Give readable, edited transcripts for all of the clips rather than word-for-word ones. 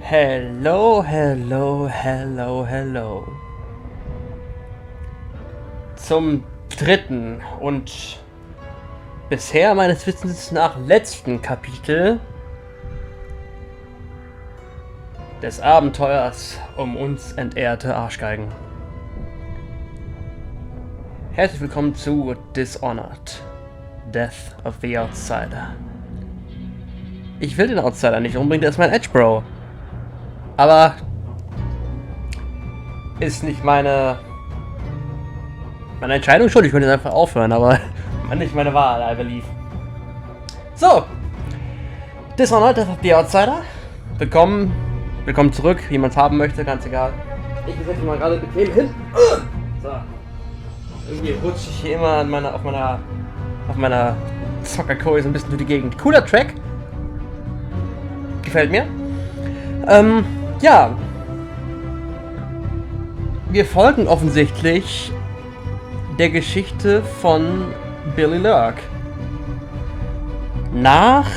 Hello, hello, hello, hello. Zum dritten und bisher meines Wissens nach letzten Kapitel des Abenteuers um uns entehrte Arschgeigen. Herzlich willkommen zu Dishonored, Death of the Outsider. Ich will den Outsider nicht unbedingt, er ist mein Edge Bro. Aber ist nicht meine Entscheidung schon. Ich könnte jetzt einfach aufhören, aber nicht meine Wahl, I believe. So, Dishonored, Death of the Outsider. Willkommen zurück, wie man es haben möchte, ganz egal. Ich setze mich mal gerade bequem hin. So. Irgendwie rutsche ich hier immer auf meiner Zockerkohle so ein bisschen durch die Gegend. Cooler Track. Gefällt mir. Ja. Wir folgen offensichtlich der Geschichte von Billy Lurk. Nach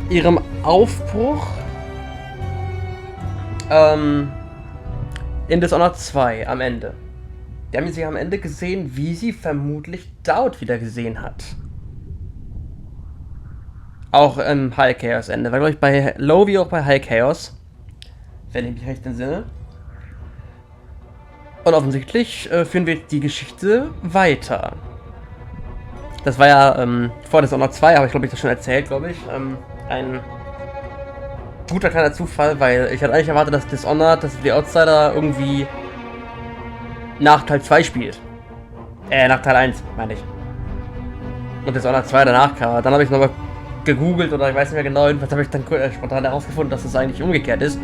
ihrem Aufbruch in Dishonored 2 am Ende. Wir haben sie am Ende gesehen, wie sie vermutlich Daud wieder gesehen hat. Auch im High Chaos Ende. War, glaube ich, bei Low wie auch bei High Chaos. Wenn ich mich recht entsinne. Und offensichtlich führen wir die Geschichte weiter. Das war ja vor Dishonored 2, habe ich glaube ich das schon erzählt, glaube ich. Ein guter kleiner Zufall, weil ich hatte eigentlich erwartet, dass Dishonored, dass die Outsider irgendwie nach Teil 2 spielt. Nach Teil 1, meine ich. Und Dishonored 2 danach kam. Dann habe ich nochmal gegoogelt oder ich weiß nicht mehr genau, jedenfalls habe ich dann spontan herausgefunden, dass es eigentlich umgekehrt ist.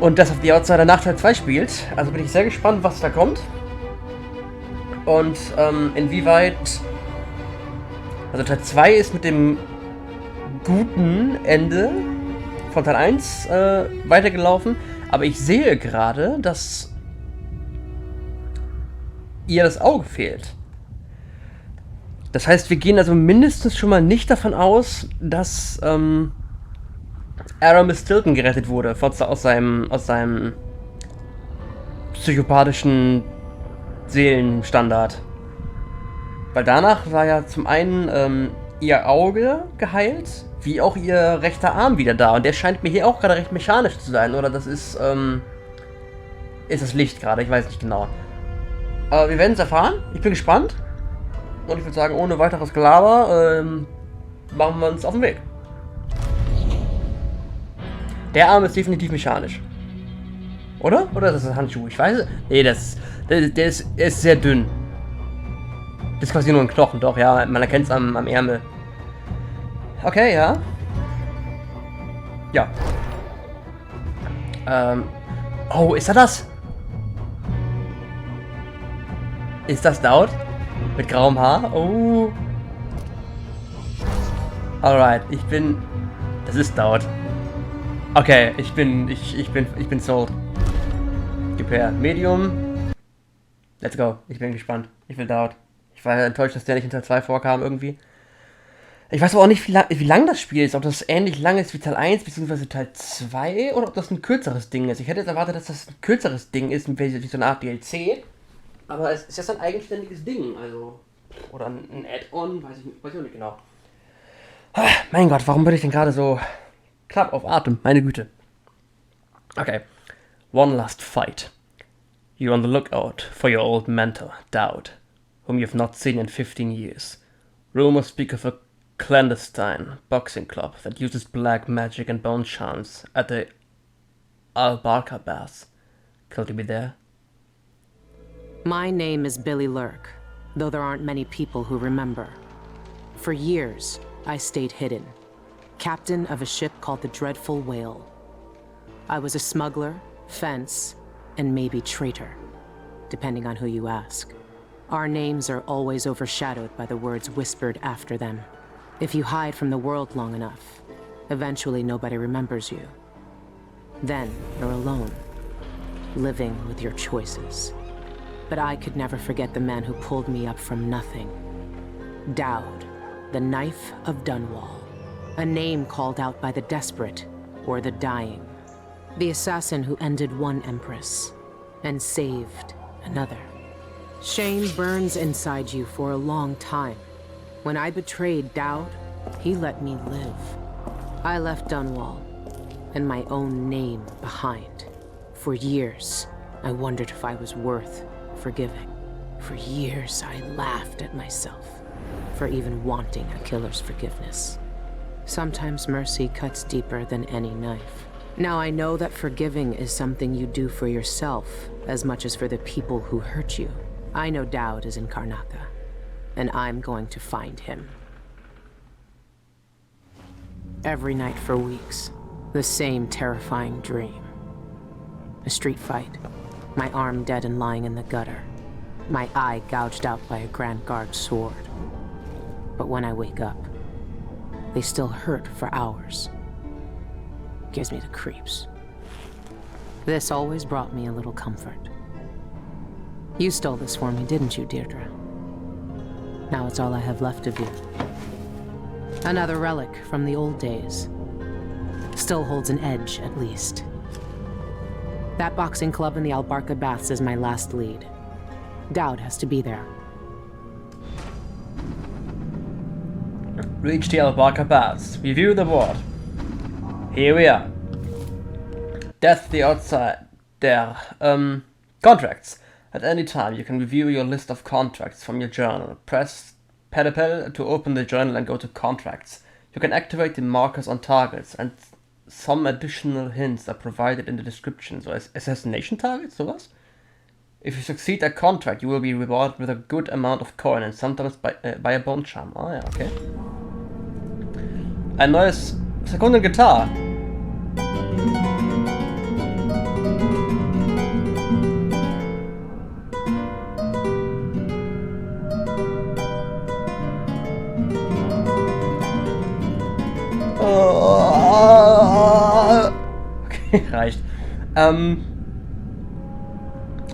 Und das auf die Outsider nach Teil 2 spielt. Also bin ich sehr gespannt, was da kommt. Und inwieweit. Also Teil 2 ist mit dem guten Ende von Teil 1 weitergelaufen. Aber ich sehe gerade, dass ihr das Auge fehlt. Das heißt, wir gehen also mindestens schon mal nicht davon aus, dass Aramis Stilton gerettet wurde aus seinem psychopathischen Seelenstandard. Weil danach war ja zum einen ihr Auge geheilt, wie auch ihr rechter Arm wieder da. Und der scheint mir hier auch gerade recht mechanisch zu sein. Oder das ist das Licht gerade, ich weiß nicht genau. Aber wir werden es erfahren. Ich bin gespannt. Und ich würde sagen, ohne weiteres Gelaber machen wir uns auf den Weg. Der Arm ist definitiv mechanisch. Oder? Oder ist das ein Handschuh? Ich weiß es. Nee, der ist sehr dünn. Das ist quasi nur ein Knochen, doch, ja. Man erkennt es am Ärmel. Okay, ja. Ja. Oh, ist er das? Ist das Daud? Mit grauem Haar? Oh. Alright, das ist Daud. Okay, ich bin sold. Gib her. Medium. Let's go. Ich bin gespannt. Ich will Daud. Ich war enttäuscht, dass der nicht in Teil 2 vorkam irgendwie. Ich weiß aber auch nicht, wie lang das Spiel ist. Ob das ähnlich lang ist wie Teil 1 bzw. Teil 2 oder ob das ein kürzeres Ding ist. Ich hätte jetzt erwartet, dass das ein kürzeres Ding ist, wie so eine Art DLC. Aber es ist jetzt ein eigenständiges Ding, also. Oder ein Add-on, weiß ich auch nicht genau. Mein Gott, warum bin ich denn gerade so knapp auf Atem? Meine Güte. Okay. One last fight. You're on the lookout for your old mentor, Daud, whom you've not seen in 15 years. Rumors speak of a clandestine boxing club that uses black magic and bone charms at the Al-Barka Baths. Could you be there? My name is Billy Lurk, though there aren't many people who remember. For years, I stayed hidden, captain of a ship called the Dreadful Whale. I was a smuggler, fence, and maybe traitor, depending on who you ask. Our names are always overshadowed by the words whispered after them. If you hide from the world long enough, eventually nobody remembers you. Then you're alone, living with your choices. But I could never forget the man who pulled me up from nothing. Dowd, the Knife of Dunwall. A name called out by the desperate or the dying. The assassin who ended one empress and saved another. Shame burns inside you for a long time. When I betrayed Dowd, he let me live. I left Dunwall and my own name behind. For years, I wondered if I was worth forgiving. For years, I laughed at myself for even wanting a killer's forgiveness. Sometimes mercy cuts deeper than any knife. Now I know that forgiving is something you do for yourself as much as for the people who hurt you. I know Dowd is in Karnaca, and I'm going to find him. Every night for weeks, the same terrifying dream. A street fight, my arm dead and lying in the gutter, my eye gouged out by a Grand Guard sword. But when I wake up, they still hurt for hours. Gives me the creeps. This always brought me a little comfort. You stole this for me, didn't you, Deirdre? Now it's all I have left of you. Another relic from the old days. Still holds an edge, at least. That boxing club in the Albarca Baths is my last lead. Dowd has to be there. Reach the Albarca Baths. Review the ward. Here we are. That's the outside there. Contracts. At any time, you can review your list of contracts from your journal. Press pedal to open the journal and go to contracts. You can activate the markers on targets, and some additional hints are provided in the description. So, assassination targets, sowas? If you succeed a contract, you will be rewarded with a good amount of coin and sometimes by a bone charm. Ah ja, okay. Ein neues Sekundengitarre. Okay, reicht.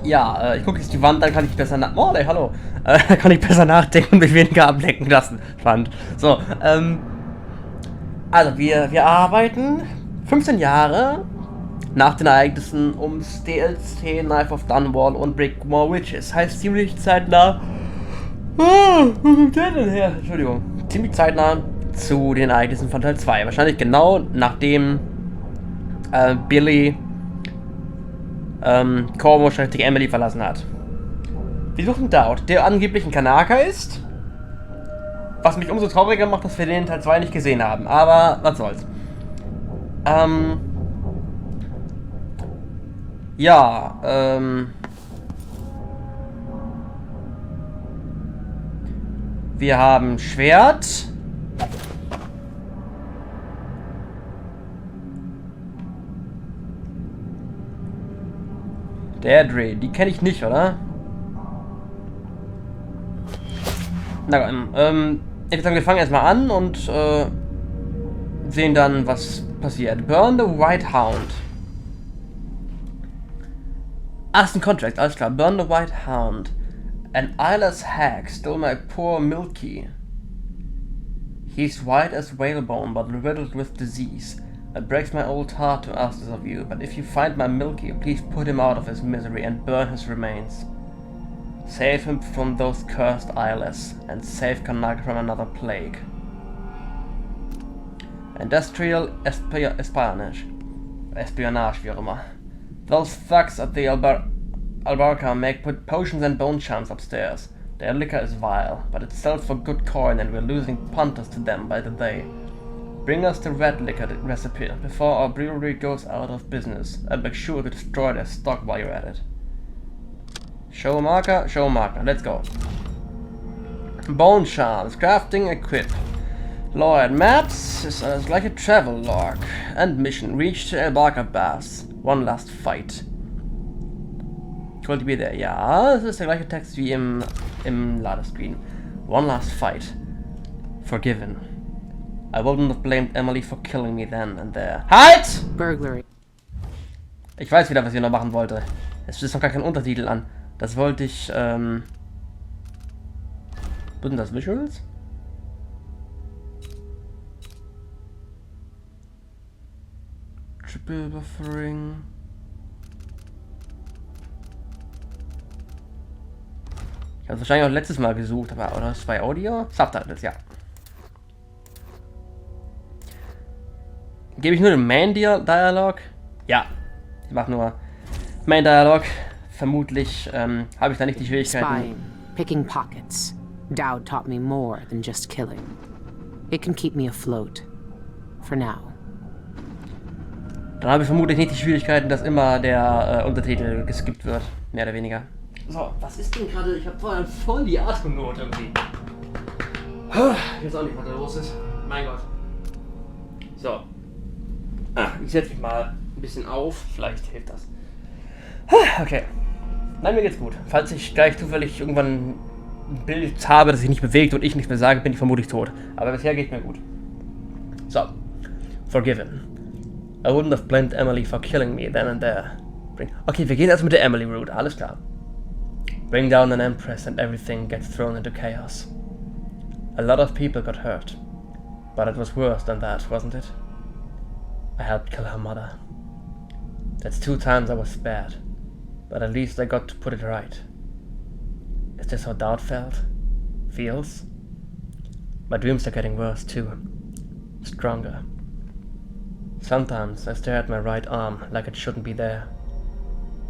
Ja, ich gucke jetzt die Wand, dann kann ich besser hallo. Kann ich besser nachdenken und mich weniger ablenken lassen. Spannend. So, also wir arbeiten 15 Jahre nach den Ereignissen ums DLC Knife of Dunwall und Break More Witches. Heißt ziemlich zeitnah. Wo kommt der denn her? Entschuldigung. Ziemlich zeitnah zu den Ereignissen von Teil 2. Wahrscheinlich genau nachdem Billy Corvo-Emily verlassen hat. Wir suchen Dowd, der angeblich ein Karnaca ist. Was mich umso trauriger macht, dass wir den Teil 2 nicht gesehen haben. Aber was soll's. Wir haben Schwert. Deirdre, die kenne ich nicht, oder? Na gut, ich würde sagen, wir fangen erstmal an und sehen dann, was passiert. Burn the White Hound. Ach, ist ein Contract, alles klar. Burn the White Hound. An eyeless hag stole my poor Milky. He's white as whalebone, but riddled with disease. It breaks my old heart to ask this of you, but if you find my Milky, please put him out of his misery and burn his remains. Save him from those cursed eyeless, and save Karnaca from another plague. Industrial espionage, wie auch immer. Those thugs at the Albarca make potions and bone charms upstairs. Their liquor is vile, but it sells for good coin and we're losing punters to them by the day. Bring us the red liquor recipe before our brewery goes out of business, and make sure to destroy their stock while you're at it. Show marker, let's go. Bone charms, crafting, equip. Lore and maps is like a travel log. And mission, reach the Albarca Baths. One last fight. Could be there. Ja, das ist der gleiche Text wie im Ladescreen. One last fight. Forgiven. I wouldn't have blamed Emily for killing me then and there. Halt! Burglary. Ich weiß wieder, was ich noch machen wollte. Es ist noch gar kein Untertitel an. Das wollte ich, Was sind das, Visuals? Triple Buffering. Ich habe es wahrscheinlich auch letztes Mal gesucht, aber oder ist bei Audio? Subtitles, ja. Gebe ich nur den Main Dialog? Ja. Ich mache nur Main Dialog. Vermutlich habe ich da nicht die Schwierigkeiten. Spying, picking pockets. Dowd taught me more than just killing. It can keep me afloat. For now. Dann habe ich vermutlich nicht die Schwierigkeiten, dass immer der Untertitel geskippt wird. Mehr oder weniger. So, was ist denn gerade? Ich habe vorher voll die Atemnot irgendwie. Ich weiß auch nicht, was da los ist. Mein Gott. So. Ich setze mich mal ein bisschen auf. Vielleicht hilft das. Okay. Nein, mir geht's gut. Falls ich gleich zufällig irgendwann ein Bild habe, das sich nicht bewegt und ich nichts mehr sage, bin ich vermutlich tot. Aber bisher geht's mir gut. So. Forgiven. I wouldn't have blamed Emily for killing me then and there. Okay, wir gehen also mit der Emily Route. Alles klar. Bring down an empress and everything gets thrown into chaos. A lot of people got hurt. But it was worse than that, wasn't it? I helped kill her mother. That's 2 times I was spared. But at least I got to put it right. Is this how Dowd feels? My dreams are getting worse too. Stronger. Sometimes I stare at my right arm like it shouldn't be there.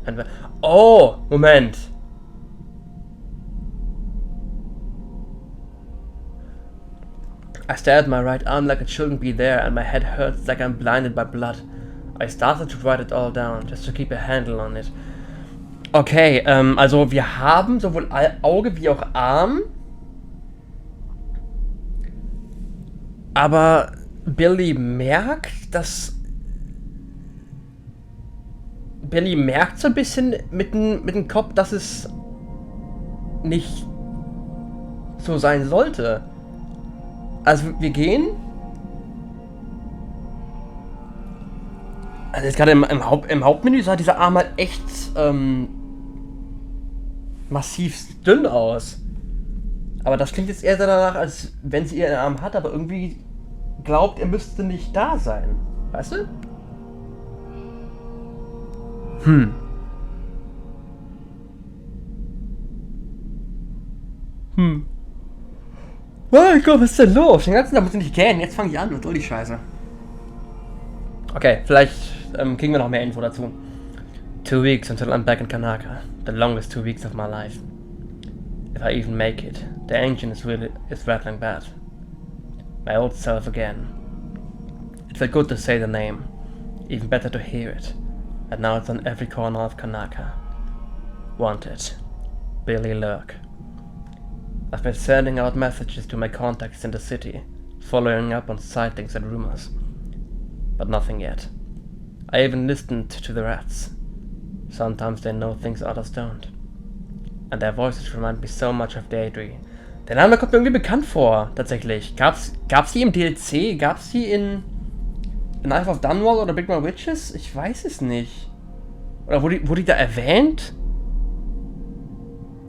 And oh! Moment! I stare at my right arm like it shouldn't be there and my head hurts like I'm blinded by blood. I started to write it all down, just to keep a handle on it. Okay, also wir haben sowohl Auge wie auch Arm. Aber Billy merkt, dass... Billy merkt so ein bisschen mit dem Kopf, dass es nicht so sein sollte. Also wir gehen. Also jetzt gerade im Hauptmenü sah dieser Arm halt echt massiv dünn aus. Aber das klingt jetzt eher danach, als wenn sie ihren Arm hat, aber irgendwie glaubt, er müsste nicht da sein. Weißt du? Oh Gott, was ist denn los? Den ganzen Tag muss ich nicht gähnen. Jetzt fange ich an und all die Scheiße. Okay, vielleicht kriegen wir noch mehr Info dazu. 2 weeks until I'm back in Kanaka. The longest 2 weeks of my life. If I even make it. The engine is rattling bad. My old self again. It felt good to say the name. Even better to hear it. And now it's on every corner of Kanaka. Wanted. Billy Lurk. I've been sending out messages to my contacts in the city, following up on sightings and rumors. But nothing yet. I even listened to the rats. Sometimes they know things others don't. And their voices remind me so much of Daedry. Der Name kommt mir irgendwie bekannt vor, tatsächlich. Gab's die im DLC? Gab's die in Knife of Dunwall oder Big Man Witches? Ich weiß es nicht. Oder wurde die da erwähnt?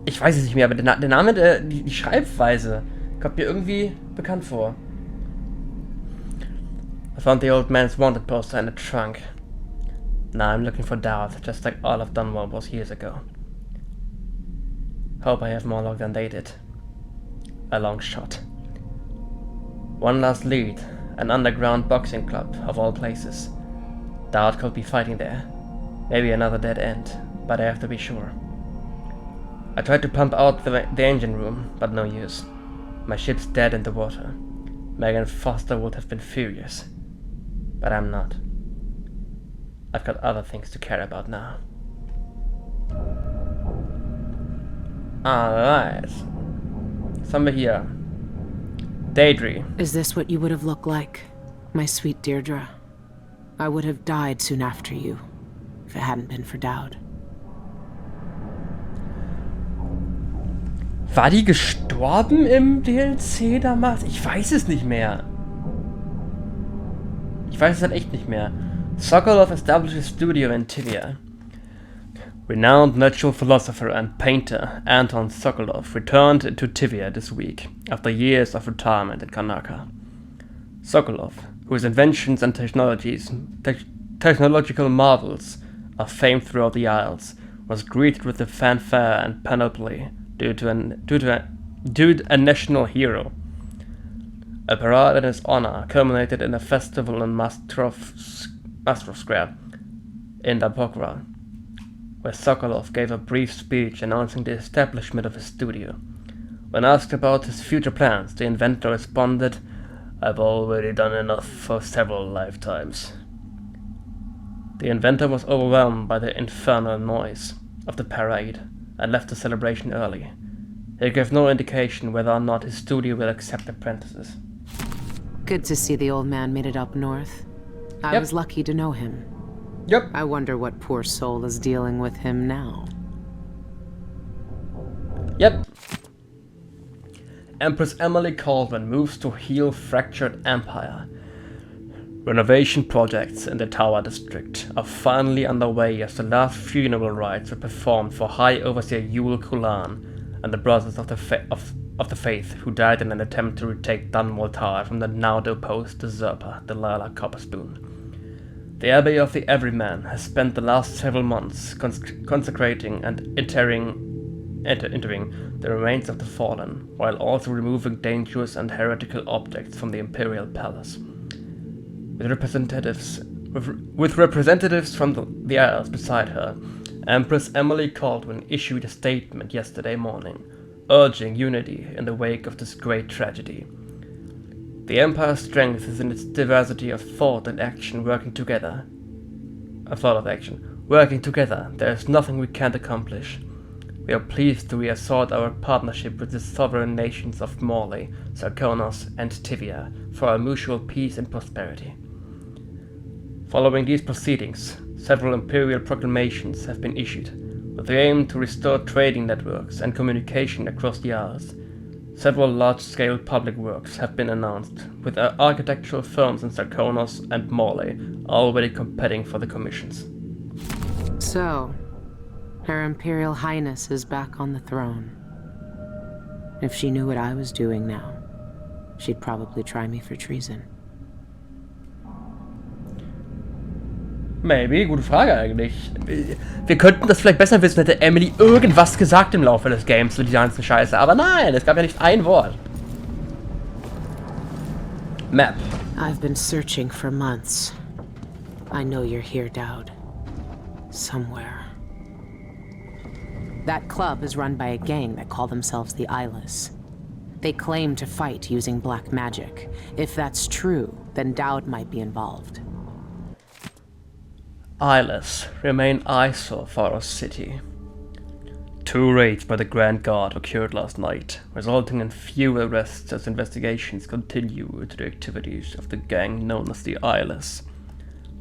Ich weiß es nicht mehr, aber der Name, die Schreibweise kommt mir irgendwie bekannt vor. I found the old man's wanted poster in the trunk. Now I'm looking for Dowd, just like all of Dunwall was years ago. Hope I have more luck than they did. A long shot. One last lead, an underground boxing club, of all places. Dowd could be fighting there. Maybe another dead end, but I have to be sure. I tried to pump out the engine room, but no use. My ship's dead in the water. Megan Foster would have been furious. But I'm not. I've got other things to care about now. Alright. Was haben wir hier? Daedry. Is this what you would have looked like, my sweet Deirdre? I would have died soon after you, if it hadn't been for Dowd. War die gestorben im DLC damals? Ich weiß es nicht mehr. Ich weiß es halt echt nicht mehr. Sokolov established a studio in Tivia. Renowned natural philosopher and painter Anton Sokolov returned to Tivia this week after years of retirement in Karnaka. Sokolov, whose inventions and technological marvels are famed throughout the Isles, was greeted with a fanfare and panoply due to a national hero. A parade in his honor culminated in a festival in Mastrov Square in Dapokra, where Sokolov gave a brief speech announcing the establishment of his studio. When asked about his future plans, the inventor responded, "I've already done enough for several lifetimes." The inventor was overwhelmed by the infernal noise of the parade and left the celebration early. He gave no indication whether or not his studio will accept apprentices. Good to see the old man made it up north. I was lucky to know him. Yep. I wonder what poor soul is dealing with him now. Yep. Empress Emily Caldwell moves to heal fractured empire. Renovation projects in the Tower District are finally underway as the last funeral rites were performed for High Overseer Yul Kulan and the Brothers of the Faith who died in an attempt to retake Dunwall Tower from the now deposed usurper, Delilah Copperspoon. The Abbey of the Everyman has spent the last several months consecrating and entering the remains of the fallen, while also removing dangerous and heretical objects from the Imperial Palace. With representatives from the Isles beside her, Empress Emily Caldwell issued a statement yesterday morning, urging unity in the wake of this great tragedy. The Empire's strength is in its diversity of thought and action working together. Working together, there is nothing we can't accomplish. We are pleased to reassert our partnership with the sovereign nations of Morley, Sarkonos, and Tivia for our mutual peace and prosperity. Following these proceedings, several imperial proclamations have been issued, with the aim to restore trading networks and communication across the Isles. Several large-scale public works have been announced, with architectural firms in Sarkonos and Morley already competing for the commissions. So, Her Imperial Highness is back on the throne. If she knew what I was doing now, she'd probably try me for treason. Maybe, gute Frage eigentlich. Wir könnten das vielleicht besser wissen, hätte Emily irgendwas gesagt im Laufe des Games zu dieser ganzen Scheiße. Aber nein, es gab ja nicht ein Wort. Map. I've been searching for months. I know you're here, Dowd. Somewhere. That club is run by a gang that call themselves the Eyeless. They claim to fight using black magic. If that's true, then Dowd might be involved. Eyeless remain eyesore for our city. 2 raids by the Grand Guard occurred last night, resulting in few arrests as investigations continue into the activities of the gang known as the Eyeless.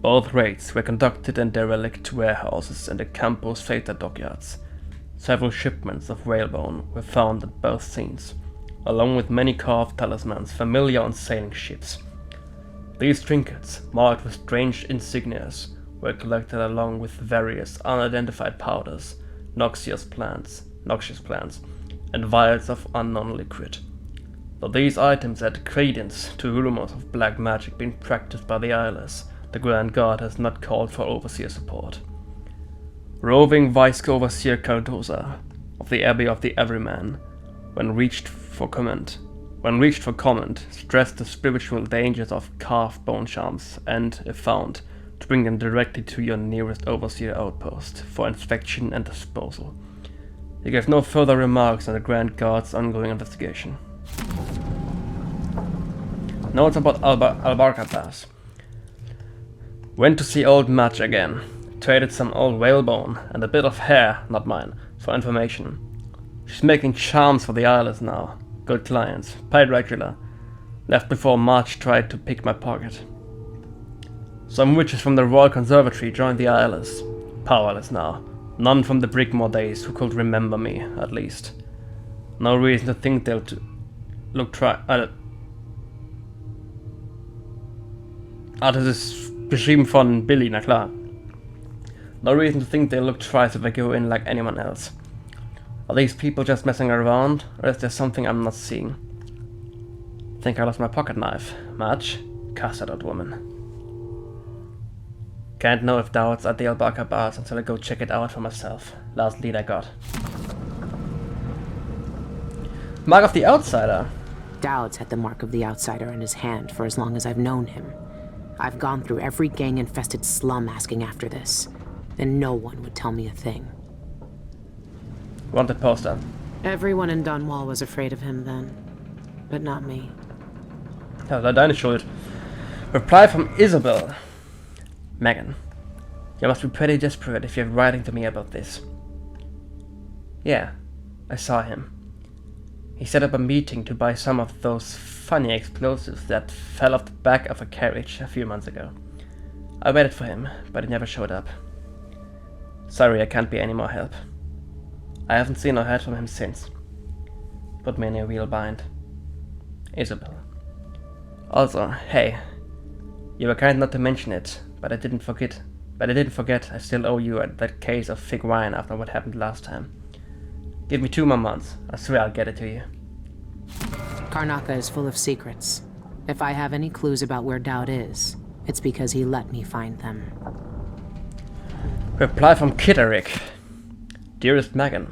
Both raids were conducted in derelict warehouses in the Campos Theta dockyards. Several shipments of whalebone were found at both scenes, along with many carved talismans familiar on sailing ships. These trinkets, marked with strange insignias, were collected along with various unidentified powders, noxious plants, and vials of unknown liquid. Though these items add credence to rumors of black magic being practiced by the Eyeless, the Grand Guard has not called for overseer support. Roving Vice Overseer Cardoza of the Abbey of the Everyman, when reached for comment, stressed the spiritual dangers of carved bone charms and, if found, to bring them directly to your nearest overseer outpost for inspection and disposal. He gave no further remarks on the Grand Guard's ongoing investigation. Notes about Albarcataz. Went to see old Match again. Traded some old whalebone and a bit of hair, not mine, for information. She's making charms for the Isles now. Good clients, paid regular. Left before March tried to pick my pocket. Some witches from the Royal Conservatory joined the Isles. Powerless now. None from the Brigmore days who could remember me, at least. No reason to think they'll das ist geschrieben von Billy, na klar. No reason to think they'll look twice if I go in like anyone else. Are these people just messing around, or is there something I'm not seeing? Think I lost my pocket knife. Much? Cuss that old woman. Can't know if doubts are Dale Barker bars until I go check it out for myself. Last lead I got. Mark of the Outsider. Dowd's had the mark of the outsider in his hand for as long as I've known him. I've gone through every gang-infested slum asking after this, and no one would tell me a thing. Wanted poster. Everyone in Dunwall was afraid of him then, but not me. Ja, deine Schuld. Reply from Isabel. Megan, you must be pretty desperate if you're writing to me about this. Yeah, I saw him. He set up a meeting to buy some of those funny explosives that fell off the back of a carriage a few months ago. I waited for him, but he never showed up. Sorry, I can't be any more help. I haven't seen or heard from him since. Put me in a real bind. Isabel. Also, hey, you were kind not to mention it, but I didn't forget. I still owe you that case of fig wine after what happened last time. Give me 2 more months. I swear I'll get it to you. Karnaca is full of secrets. If I have any clues about where Dowd is, it's because he let me find them. Reply from Kitterick. Dearest Megan,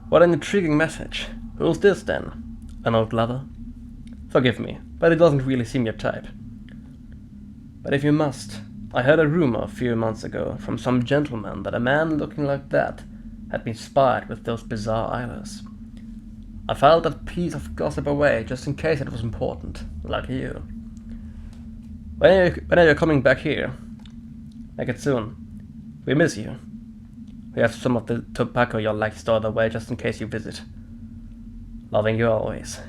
what an intriguing message. Who's this then? An old lover? Forgive me, but it doesn't really seem your type. But if you must, I heard a rumor a few months ago from some gentleman that a man looking like that had been spied with those bizarre eyelids. I filed that piece of gossip away just in case it was important, like you. When are you coming back here? Make it soon. We miss you. We have some of the tobacco you'll like stored away just in case you visit. Loving you always.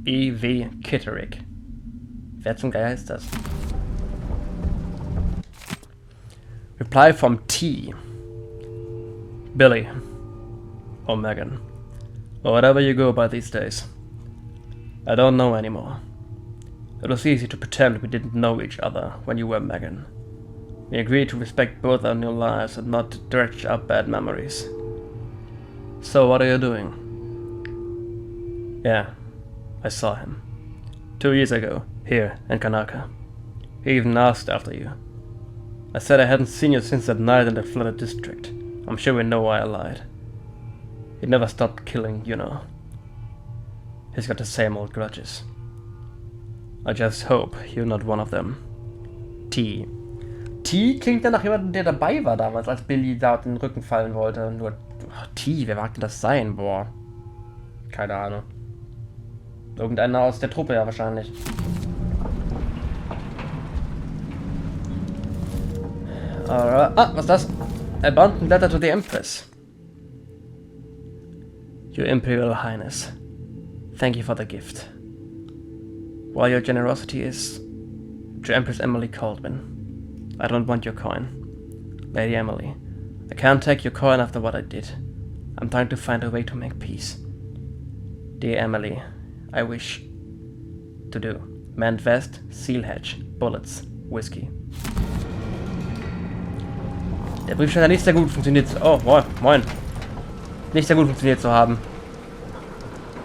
E.V. Kitterick. Wer zum Geier ist das? Reply from T. Billy. Or Megan. Or whatever you go by these days. I don't know anymore. It was easy to pretend we didn't know each other when you were Megan. We agreed to respect both our new lives and not to dredge up bad memories. So what are you doing? Yeah, I saw him. 2 years ago, here in Karnaca. He even asked after you. I said I hadn't seen you since that night in the flooded district. I'm sure we know why I lied. He never stopped killing, you know. He's got the same old grudges. I just hope you're not one of them. T. T klingt ja nach jemandem, der dabei war damals, als Billy da auf den Rücken fallen wollte. Nur, T, wer mag denn das sein? Boah. Keine Ahnung. Irgendeiner aus der Truppe, ja wahrscheinlich. Was ist das? Abandoned letter to the Empress. Your Imperial Highness, thank you for the gift. While your generosity is to Empress Emily Caldwin, I don't want your coin. Lady Emily, I can't take your coin after what I did. I'm trying to find a way to make peace. Dear Emily, I wish to do. Manned vest, seal hedge, bullets, whiskey. Der Brief scheint ja nicht sehr gut funktioniert zu... Oh, moin. Nicht sehr gut funktioniert zu haben.